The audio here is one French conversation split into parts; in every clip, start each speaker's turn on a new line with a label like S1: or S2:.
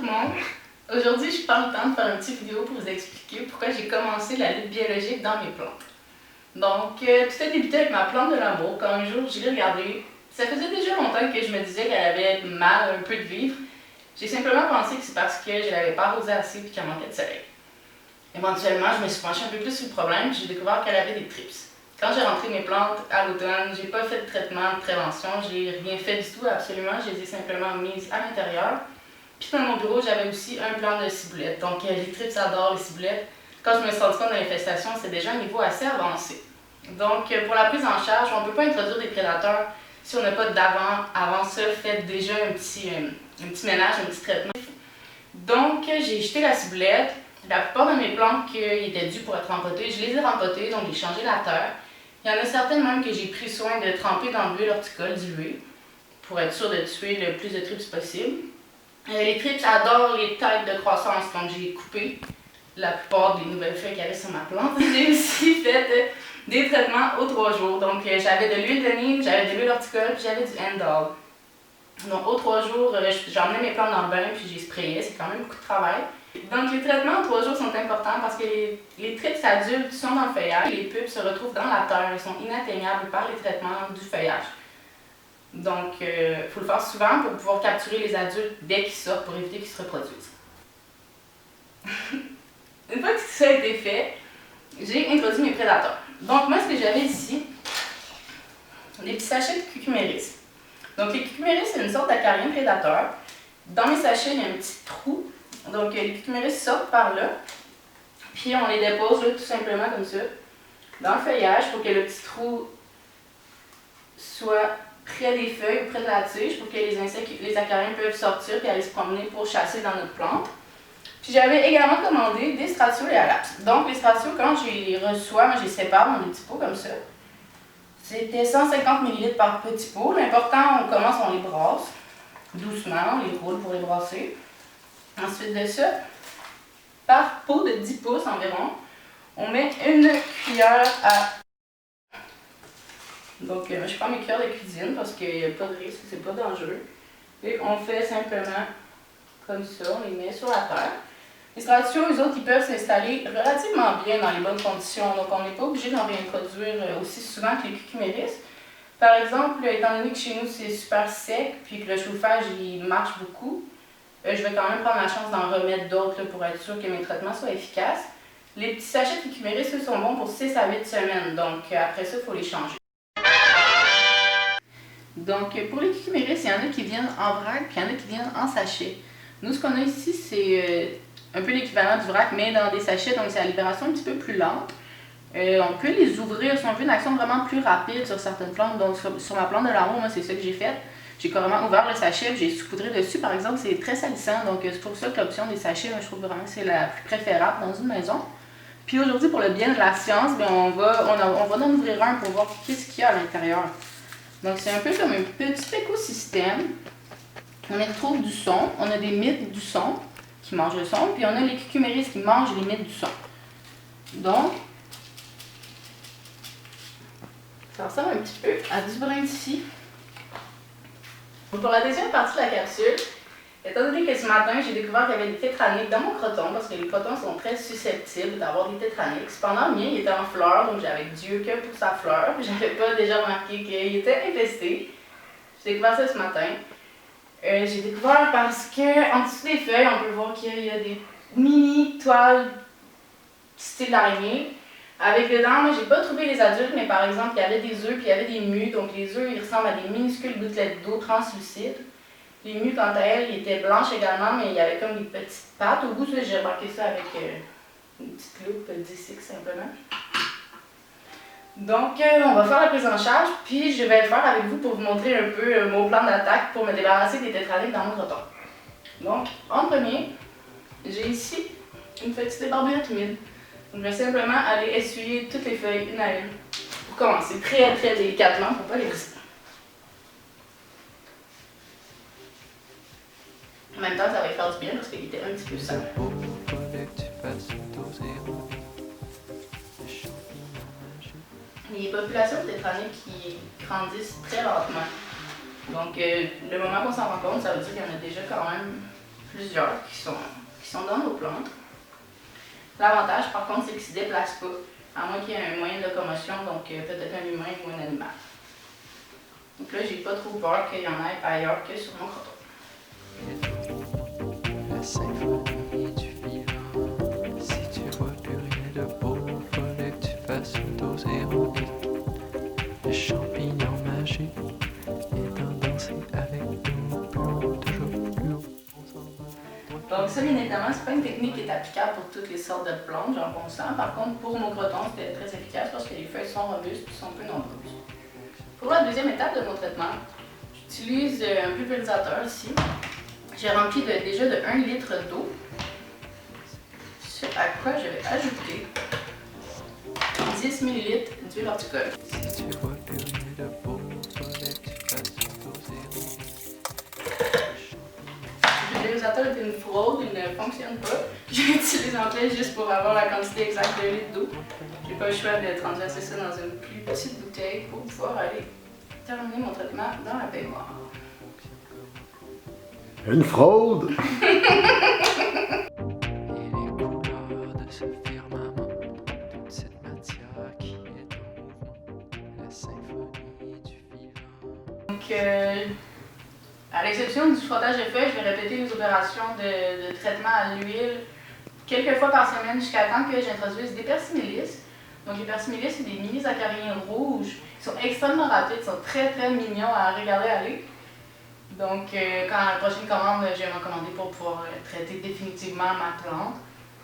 S1: monde! Aujourd'hui, je prends le temps de faire une petite vidéo pour vous expliquer pourquoi j'ai commencé la lutte biologique dans mes plantes. Donc, tout a débuté avec ma plante de l'amour. Quand un jour, je l'ai regardée, ça faisait déjà longtemps que je me disais qu'elle avait mal un peu de vivre. J'ai simplement pensé que c'est parce que je ne l'avais pas arrosée assez et qu'elle manquait de soleil. Éventuellement, je me suis penchée un peu plus sur le problème et j'ai découvert qu'elle avait des thrips. Quand j'ai rentré mes plantes à l'automne, j'ai pas fait de traitement de prévention, j'ai rien fait du tout, absolument, je les ai simplement mises à l'intérieur. Puis dans mon bureau, j'avais aussi un plan de ciboulette. Donc les thrips adorent les ciboulettes. Quand je me suis rendu compte de l'infestation, c'est déjà un niveau assez avancé. Donc pour la prise en charge, on ne peut pas introduire des prédateurs si on n'a pas avant ça, fait déjà un petit ménage, un petit traitement. Donc j'ai jeté la ciboulette. La plupart de mes plantes qui étaient dues pour être rempotées, je les ai rempotées, donc j'ai changé la terre. Il y en a certaines même que j'ai pris soin de tremper dans de l'huile horticole diluée pour être sûr de tuer le plus de thrips possible. Les thrips adorent les têtes de croissance, donc j'ai coupé la plupart des nouvelles feuilles qu'il y avait sur ma plante. J'ai aussi fait des traitements aux 3 jours. Donc j'avais de l'huile de neem, j'avais de l'huile horticole, puis j'avais du Endall. Donc aux 3 jours, j'emmenais mes plantes dans le bain, puis j'ai sprayé, c'est quand même beaucoup de travail. Donc les traitements aux 3 jours sont importants parce que les thrips adultes sont dans le feuillage et les pulpes se retrouvent dans la terre, ils sont inatteignables par les traitements du feuillage. Donc il faut le faire souvent pour pouvoir capturer les adultes dès qu'ils sortent pour éviter qu'ils se reproduisent. Une fois que ça a été fait, j'ai introduit mes prédateurs. Donc moi ce que j'avais ici, des petits sachets de cucuméris. Donc les cucuméris c'est une sorte d'acarien prédateur. Dans mes sachets il y a un petit trou. Donc les cucuméris sortent par là, puis on les dépose là, tout simplement comme ça, dans le feuillage pour que le petit trou soit près des feuilles, près de la tige, pour que les insectes, les acariens peuvent sortir et aller se promener pour chasser dans notre plante. Puis j'avais également commandé des Stratiolaps. Donc les Stratios, quand je les reçois, moi je les sépare dans des petits pots comme ça. C'était 150 ml par petit pot. L'important, on commence, on les brasse doucement, on les roule pour les brasser. Ensuite de ça, par pot de 10 pouces environ, on met une cuillère à... Donc je prends mes cuillères de cuisine parce qu'il n'y a pas de risque, c'est pas dangereux. Et on fait simplement comme ça, on les met sur la terre. Les Stratios, eux autres, ils peuvent s'installer relativement bien dans les bonnes conditions, donc on n'est pas obligé d'en réintroduire aussi souvent que les cucuméris. Par exemple, étant donné que chez nous c'est super sec, puis que le chauffage il marche beaucoup, je vais quand même prendre la chance d'en remettre d'autres pour être sûr que mes traitements soient efficaces. Les petits sachets de cucuméris, eux, sont bons pour 6 à 8 semaines, donc après ça, il faut les changer. Donc pour les cucuméris, il y en a qui viennent en vrac, puis il y en a qui viennent en sachet. Nous, ce qu'on a ici, c'est un peu l'équivalent du vrac, mais dans des sachets, donc c'est la libération un petit peu plus lente. On peut les ouvrir si on veut une action vraiment plus rapide sur certaines plantes. Donc sur ma plante de l'amour, moi, c'est ça que j'ai fait. J'ai carrément ouvert le sachet, j'ai saupoudré dessus, par exemple, c'est très salissant, donc c'est pour ça que l'option des sachets, je trouve vraiment que c'est la plus préférable dans une maison. Puis aujourd'hui, pour le bien de la science, bien, on va en ouvrir un pour voir qu'est-ce qu'il y a à l'intérieur. Donc c'est un peu comme un petit écosystème. On retrouve du son, on a des mythes du son qui mangent le son, puis on a les cucuméris qui mangent les mythes du son. Donc, ça ressemble un petit peu à du brin ici. Pour la deuxième partie de la capsule, étant donné que ce matin, j'ai découvert qu'il y avait des tétraniques dans mon croton, parce que les crotons sont très susceptibles d'avoir des tétraniques. Cependant, le mien, il était en fleurs, donc j'avais Dieu que pour sa fleur. J'avais pas déjà remarqué qu'il était infesté. J'ai découvert ça ce matin. J'ai découvert parce que en dessous des feuilles, on peut voir qu'il y a des mini toiles style araignée. Avec dedans, moi j'ai pas trouvé les adultes, mais par exemple, il y avait des œufs puis il y avait des mues. Donc les œufs, ils ressemblent à des minuscules gouttelettes d'eau translucides. Les mues, quant à elles, ils étaient blanches également, mais il y avait comme des petites pattes. Au bout, j'ai remarqué ça avec une petite loupe D6 simplement. Donc, on va faire la prise en charge, puis je vais le faire avec vous pour vous montrer un peu mon plan d'attaque pour me débarrasser des tétraniques dans mon croton. Donc, en premier, j'ai ici une petite débarbouillette humide. Donc, je vais simplement aller essuyer toutes les feuilles une à une pour commencer très très délicatement pour ne pas les briser. En même temps, ça va faire du bien parce qu'il était un petit peu sale. Les populations de tétraniques qui grandissent très lentement. Donc, le moment qu'on s'en rend compte, ça veut dire qu'il y en a déjà quand même plusieurs qui sont dans nos plantes. L'avantage, par contre, c'est qu'ils ne se déplacent pas, à moins qu'il y ait un moyen de locomotion, donc peut-être un humain ou un animal. Donc là, j'ai pas trop peur qu'il y en ait ailleurs que sur mon crotton.
S2: La symphonie du vivant. Si tu vois plus rien de beau, fallait que tu fasses une dose héroïque. Le champignon magique est en danser avec nous. Plus haut, toujours plus haut.
S1: Donc ça, bien évidemment, c'est pas une technique qui est applicable pour toutes les sortes de plantes, j'en consens. Par contre, pour mon croton, c'était très efficace parce que les feuilles sont robustes et sont peu nombreuses. Pour la deuxième étape de mon traitement, j'utilise un pulvérisateur ici. J'ai rempli déjà de 1 litre d'eau, ce à quoi je vais ajouter 10 ml d'huile horticole.
S2: Si tu vois plus rien de beau, fallait que tu fasses une dose héroïque.
S1: Le pulvérisateur est une fraude, il ne fonctionne pas. J'utilise en fait juste pour avoir la quantité exacte de litre d'eau. J'ai pas le choix de transverser ça dans une plus petite bouteille pour pouvoir aller terminer mon traitement dans la baignoire.
S3: Une fraude!
S2: Et les couleurs de ce firmament, toute cette matière qui est en mouvement, la symphonie du vivant.
S1: Donc, à l'exception du frottage de feuilles, je vais répéter les opérations de traitement à l'huile quelques fois par semaine jusqu'à temps que j'introduise des persimilis. Donc, les persimilis, c'est des mini-acariens rouges. Ils sont extrêmement rapides, ils sont très très mignons à regarder aller. Donc, quand la prochaine commande, je vais m'en commander pour pouvoir traiter définitivement ma plante.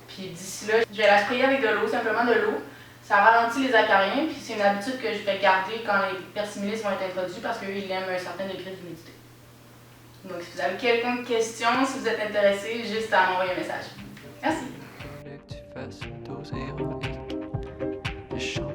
S1: Puis d'ici là, je vais la sprayer avec de l'eau, simplement de l'eau. Ça ralentit les acariens, puis c'est une habitude que je vais garder quand les persimilis vont être introduits parce qu'eux, ils aiment un certain degré d'humidité. Donc, si vous avez quelconque question, si vous êtes intéressé, juste à m'envoyer un message. Merci.
S2: Fallait que tu fasses une dose héroïque. Le champignon